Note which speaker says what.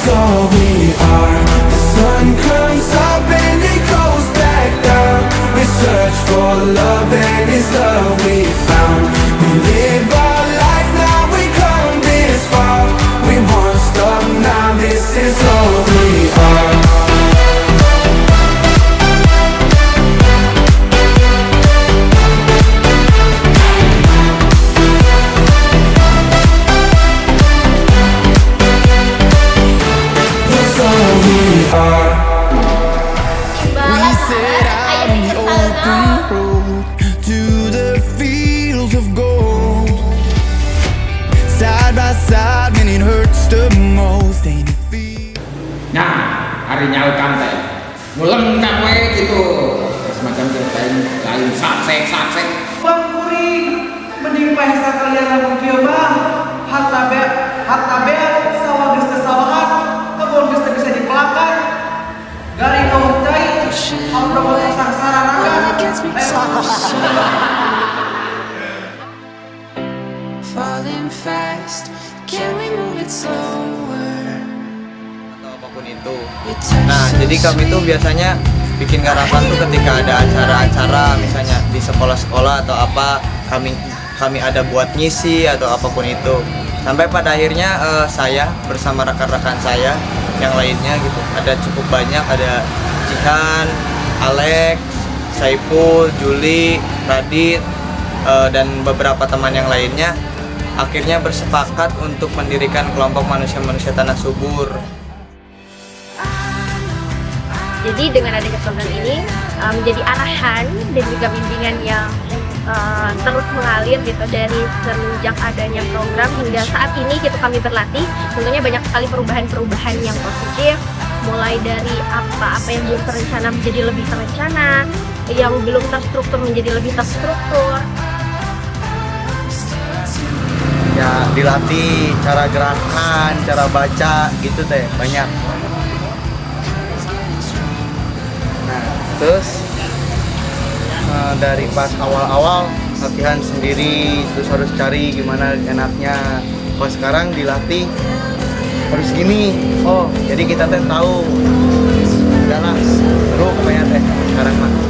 Speaker 1: all we are. The sun comes up and it goes back down. We search for love and it's love we found. We live our life now, we come this far. We won't stop now, this is all we are. That's all we are.
Speaker 2: We set out on the open road to the fields of gold. Side by side when it hurts the most, ain't it feel?
Speaker 3: Nah, hari nyaukan teh ngulang kawe gitu semacam lain lain saksek
Speaker 4: Bang kuring, mending pesta kalian lamun kieu mah. Hatta bea sawah geus teu sawahan, kebun geus teu bisa dipelakan. Garing eueuh cai, amro mah sangsara raga.
Speaker 5: Falling fast, can we move it slower?
Speaker 6: Atau apapun itu. Nah, jadi kami tuh biasanya bikin garapan tuh ketika ada acara-acara, misalnya di sekolah-sekolah atau apa, kami ada buat ngisi atau apapun itu. Sampai pada akhirnya saya bersama rekan-rekan saya yang lainnya gitu, ada cukup banyak, ada Jihan, Alex, Saiful, Juli, Radit, dan beberapa teman yang lainnya akhirnya bersepakat untuk mendirikan kelompok manusia-manusia tanah subur.
Speaker 7: Jadi dengan adanya program ini menjadi arahan dan juga bimbingan yang terus mengalir gitu dari semenjak adanya program hingga saat ini gitu kami berlatih. Tentunya banyak sekali perubahan-perubahan yang positif, mulai dari apa yang belum terencana menjadi lebih terencana, yang belum terstruktur menjadi lebih terstruktur.
Speaker 6: Ya dilatih cara gerakan, cara baca gitu teh banyak. Nah terus dari pas awal-awal latihan sendiri terus harus cari gimana enaknya. Pas sekarang dilatih harus gini. Oh jadi kita teh tahu. Udahlah seru pokoknya teh sekarang mah.